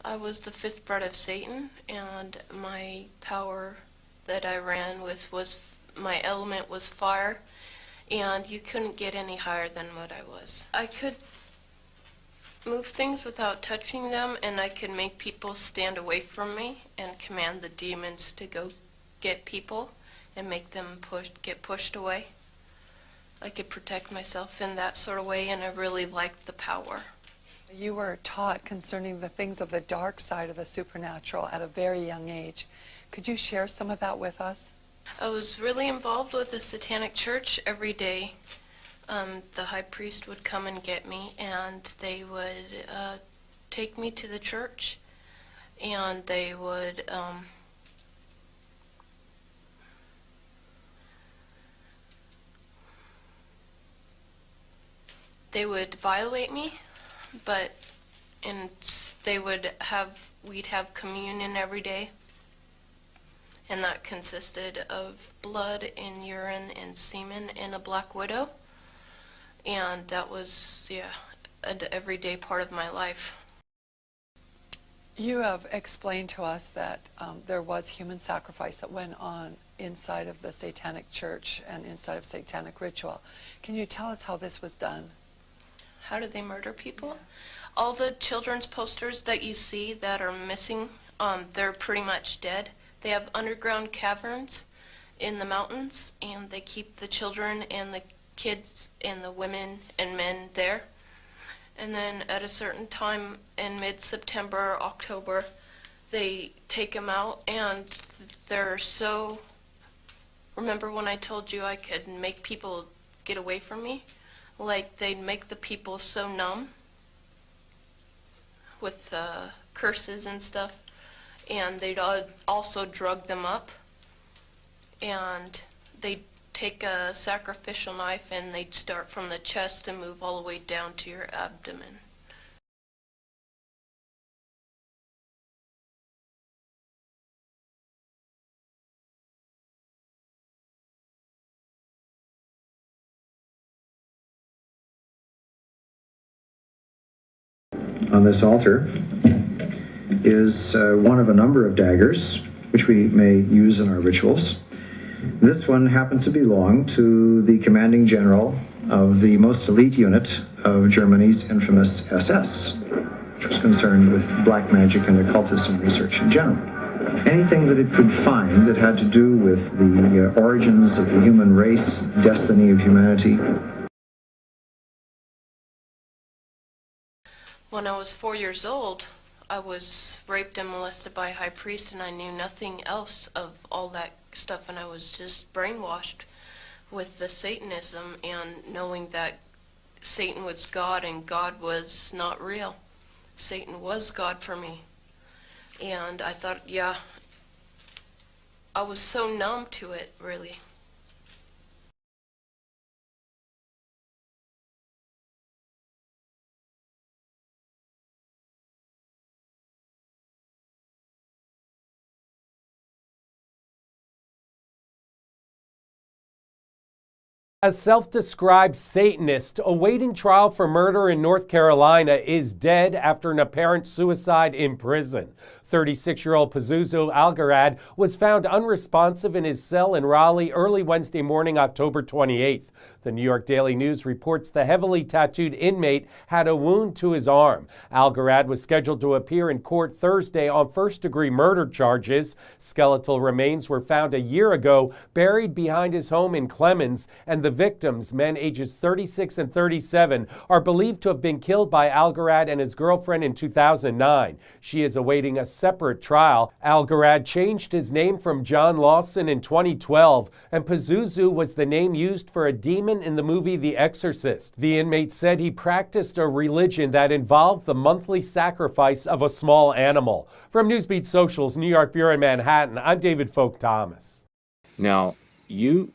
I was the fifth bred of Satan, and my power that I ran with was, my element was fire, and you couldn't get any higher than what I was. I could move things without touching them, and I could make people stand away from me and command the demons to go get people and make them get pushed away. I could protect myself in that sort of way, and I really liked the power. You were taught concerning the things of the dark side of the supernatural at a very young age. Could you share some of that with us? I was really involved with the Satanic Church every day. The high priest would come and get me, and they would take me to the church, and they would violate me, but we'd have communion every day, and that consisted of blood and urine and semen and a black widow, and that was, yeah, an everyday part of my life. You have explained to us that there was human sacrifice that went on inside of the Satanic Church and inside of Satanic ritual. Can you tell us how this was done? How did they murder people? All the children's posters that you see that are missing, they're pretty much dead. They have underground caverns in the mountains, and they keep the children and the kids and the women and men there. And then at a certain time in mid-September, October, they take them out, and they're so... Remember when I told you I could make people get away from me? Like, they'd make the people so numb with curses and stuff, and they'd also drug them up, and they'd take a sacrificial knife and they'd start from the chest and move all the way down to your abdomen. On this altar is one of a number of daggers which we may use in our rituals. This one happened to belong to the commanding general of the most elite unit of Germany's infamous SS, which was concerned with black magic and occultism research in general. Anything that it could find that had to do with the origins of the human race, destiny of humanity. When I was 4 years old, I was raped and molested by a high priest, and I knew nothing else of all that stuff, and I was just brainwashed with the Satanism and knowing that Satan was God and God was not real. Satan was God for me. And I thought, yeah, I was so numb to it, really. A self-described Satanist awaiting trial for murder in North Carolina is dead after an apparent suicide in prison. 36-year-old Pazuzu Algarad was found unresponsive in his cell in Raleigh early Wednesday morning, October 28th. The New York Daily News reports the heavily tattooed inmate had a wound to his arm. Algarad was scheduled to appear in court Thursday on first-degree murder charges. Skeletal remains were found a year ago, buried behind his home in Clemens, and the victims, men ages 36 and 37, are believed to have been killed by Algarad and his girlfriend in 2009. She is awaiting a separate trial. Algarad changed his name from John Lawson in 2012, and Pazuzu was the name used for a demon in the movie The Exorcist. The inmate said he practiced a religion that involved the monthly sacrifice of a small animal. From Newsbeat Social's New York Bureau in Manhattan, I'm David Folk Thomas. Now, you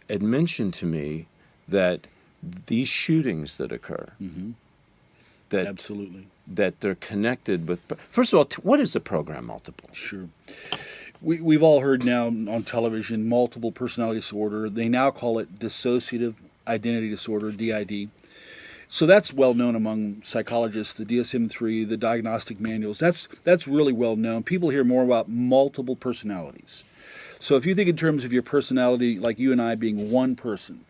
had mentioned to me that these shootings that occur, that absolutely, that they're connected with. First of all, what is a program multiple? Sure. We've all heard now on television multiple personality disorder. They now call it dissociative identity disorder, DID. So that's well known among psychologists, the DSM-3, the diagnostic manuals. That's really well known. People hear more about multiple personalities. So if you think in terms of your personality, like you and I being one person,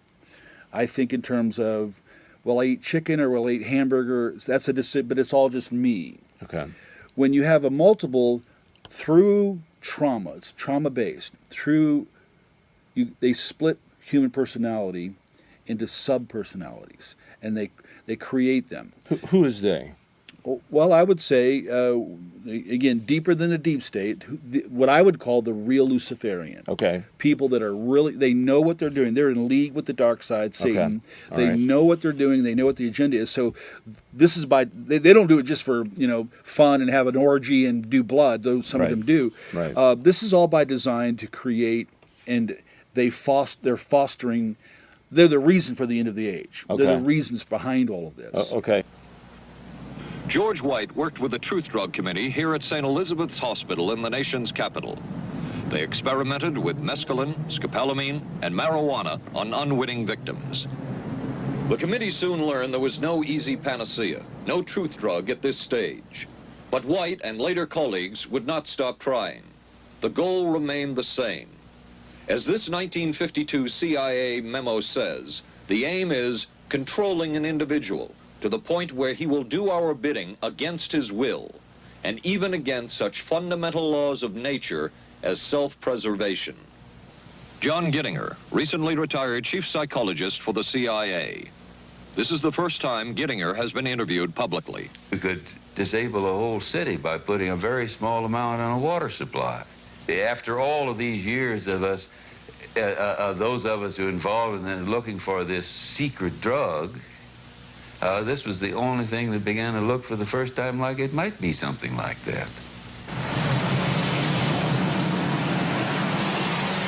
I think in terms of, well, I eat chicken or well, I eat hamburger. That's a decision, but it's all just me. Okay. When you have a multiple through trauma, it's trauma-based, they split human personality into sub-personalities, and they create them. Who is they? Well, I would say, again, deeper than the deep state, what I would call the real Luciferian. Okay. People that are really, they know what they're doing. They're in league with the dark side, Satan. Okay. They know what they're doing. They know what the agenda is. So this is they don't do it just for, fun and have an orgy and do blood, though some of them do. Right. This is all by design to create, and they're fostering, they're the reason for the end of the age. Okay. They're the reasons behind all of this. Okay. George White worked with the Truth Drug Committee here at St. Elizabeth's Hospital in the nation's capital. They experimented with mescaline, scopolamine, and marijuana on unwitting victims. The committee soon learned there was no easy panacea, no truth drug at this stage. But White and later colleagues would not stop trying. The goal remained the same. As this 1952 CIA memo says, the aim is controlling an individual to the point where he will do our bidding against his will, and even against such fundamental laws of nature as self-preservation. John Gittinger, recently retired chief psychologist for the CIA. This is the first time Gittinger has been interviewed publicly. We could disable a whole city by putting a very small amount on a water supply. After all of these years of us, those of us who are involved in looking for this secret drug, this was the only thing that began to look for the first time like it might be something like that.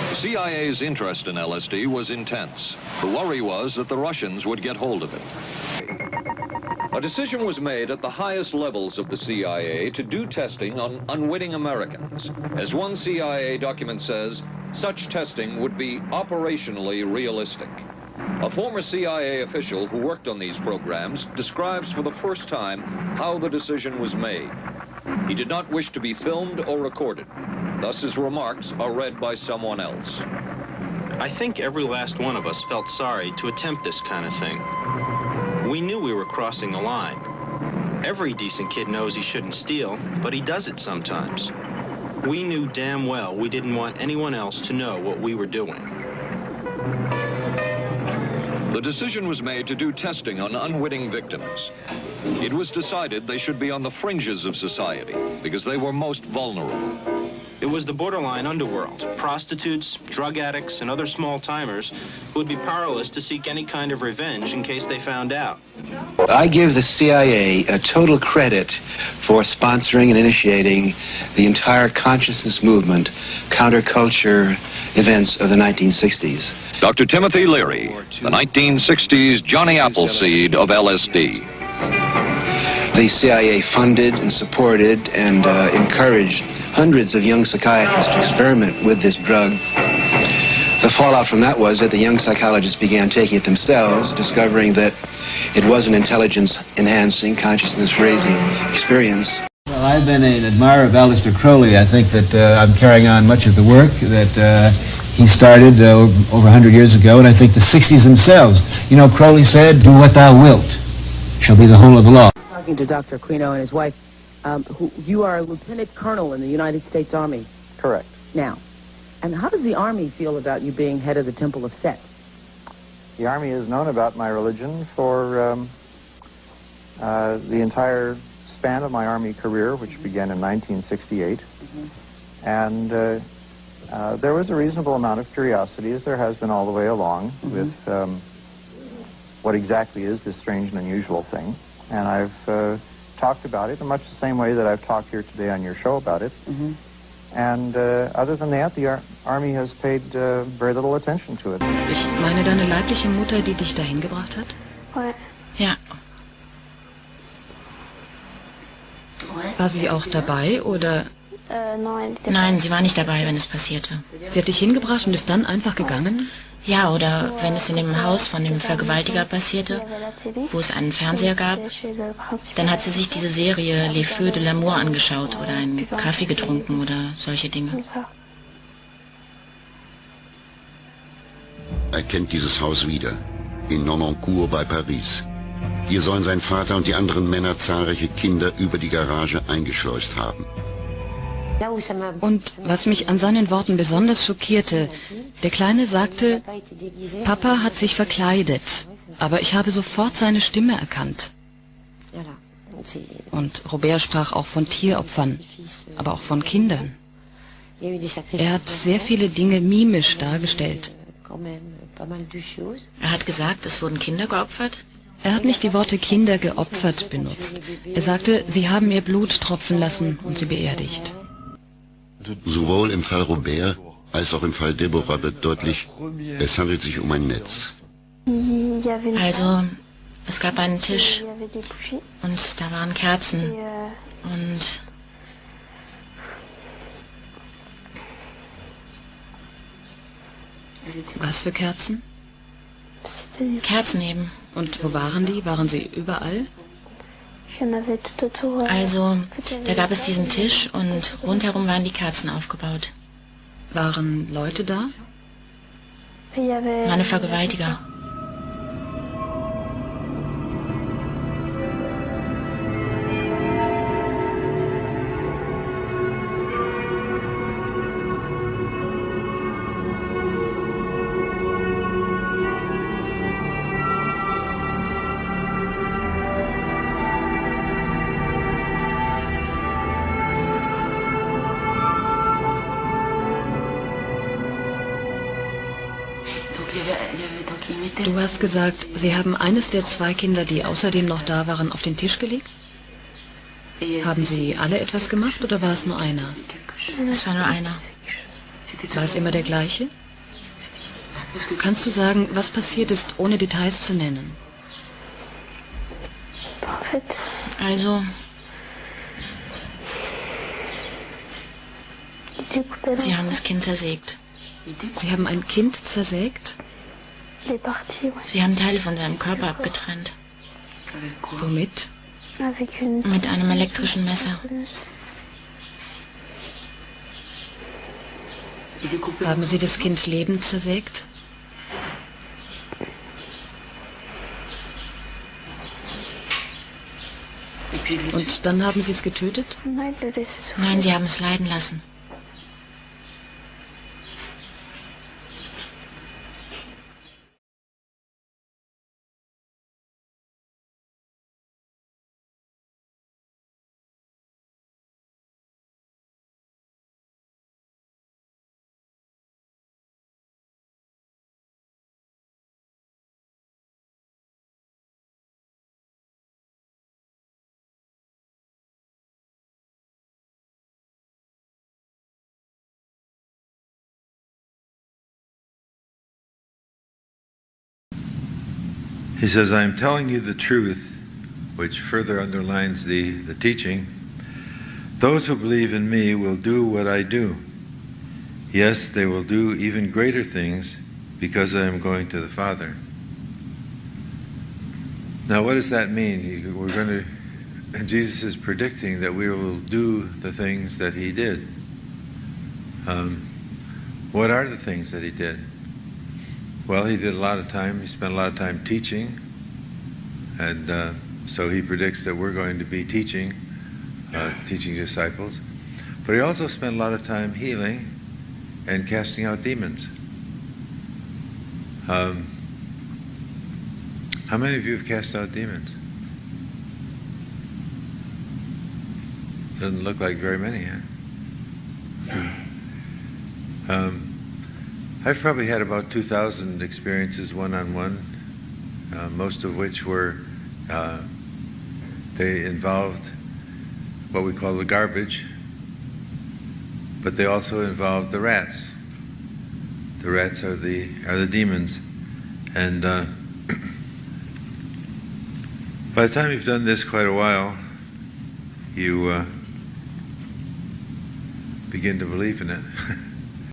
The CIA's interest in LSD was intense. The worry was that the Russians would get hold of it. A decision was made at the highest levels of the CIA to do testing on unwitting Americans. As one CIA document says, such testing would be operationally realistic. A former CIA official who worked on these programs describes for the first time how the decision was made. He did not wish to be filmed or recorded. Thus his remarks are read by someone else. I think every last one of us felt sorry to attempt this kind of thing. We knew we were crossing the line. Every decent kid knows he shouldn't steal, but he does it sometimes. We knew damn well we didn't want anyone else to know what we were doing. The decision was made to do testing on unwitting victims. It was decided they should be on the fringes of society because they were most vulnerable. It was the borderline underworld, prostitutes, drug addicts, and other small-timers who would be powerless to seek any kind of revenge in case they found out. I give the CIA a total credit for sponsoring and initiating the entire consciousness movement, counterculture events of the 1960s. Dr. Timothy Leary, the 1960s Johnny Appleseed of LSD. The CIA funded and supported and encouraged hundreds of young psychiatrists to experiment with this drug. The fallout from that was that the young psychologists began taking it themselves, discovering that it was an intelligence-enhancing, consciousness-raising experience. Well, I've been an admirer of Aleister Crowley. I think that I'm carrying on much of the work that he started over 100 years ago, and I think the 60s themselves. You know, Crowley said, "Do what thou wilt, shall be the whole of the law." Talking to Dr. Aquino and his wife, you are a lieutenant colonel in the United States Army. Correct. Now, and how does the Army feel about you being head of the Temple of Set? The Army has known about my religion for the entire span of my Army career, which began in 1968. And there was a reasonable amount of curiosity, as there has been all the way along, with what exactly is this strange and unusual thing. And I've talked about it in much the same way that I've talked here today on your show about it. And other than that, the Army has paid very little attention to it. Ich meine, deine leibliche Mutter, die dich dahin gebracht hat? Ja. War sie auch dabei, oder? Nein, sie war nicht dabei, wenn es passierte. Sie hat dich hingebracht und ist dann einfach gegangen? Ja, oder wenn es in dem Haus von dem Vergewaltiger passierte, wo es einen Fernseher gab, dann hat sie sich diese Serie Les Feux de l'amour angeschaut oder einen Kaffee getrunken oder solche Dinge. Er kennt dieses Haus wieder, in Nonancourt bei Paris. Hier sollen sein Vater und die anderen Männer zahlreiche Kinder über die Garage eingeschleust haben. Und was mich an seinen Worten besonders schockierte, der Kleine sagte, Papa hat sich verkleidet, aber ich habe sofort seine Stimme erkannt. Und Robert sprach auch von Tieropfern, aber auch von Kindern. Er hat sehr viele Dinge mimisch dargestellt. Er hat gesagt, es wurden Kinder geopfert? Er hat nicht die Worte Kinder geopfert benutzt. Er sagte, sie haben ihr Blut tropfen lassen und sie beerdigt. Sowohl im Fall Robert als auch im Fall Deborah wird deutlich, es handelt sich um ein Netz. Also, es gab einen Tisch und da waren Kerzen und Was für Kerzen? Kerzen eben. Und wo waren die? Waren sie überall? Also, da gab es diesen Tisch und rundherum waren die Kerzen aufgebaut. Waren Leute da? Meine Vergewaltiger. Du hast gesagt, Sie haben eines der zwei Kinder, die außerdem noch da waren, auf den Tisch gelegt? Haben Sie alle etwas gemacht oder war es nur einer? Es war nur einer. War es immer der gleiche? Kannst du sagen, was passiert ist, ohne Details zu nennen? Also, sie haben das Kind zersägt. Sie haben ein Kind zersägt? Sie haben Teile von seinem Körper abgetrennt. Womit? Mit einem elektrischen Messer. Haben Sie das Kind lebend zersägt? Und dann haben Sie es getötet? Nein, sie haben es leiden lassen. He says, I am telling you the truth, which further underlines the teaching. Those who believe in me will do what I do. Yes, they will do even greater things because I am going to the Father. Now, what does that mean? We're going to, Jesus is predicting that we will do the things that he did. What are the things that he did? Well, he did a lot of time. He spent a lot of time teaching, and so he predicts that we're going to be teaching disciples. But he also spent a lot of time healing and casting out demons. How many of you have cast out demons? Doesn't look like very many, huh? I've probably had about 2,000 experiences one-on-one, most of which were, they involved what we call the garbage, but they also involved the rats. The rats are the demons. And by the time you've done this quite a while, you begin to believe in it.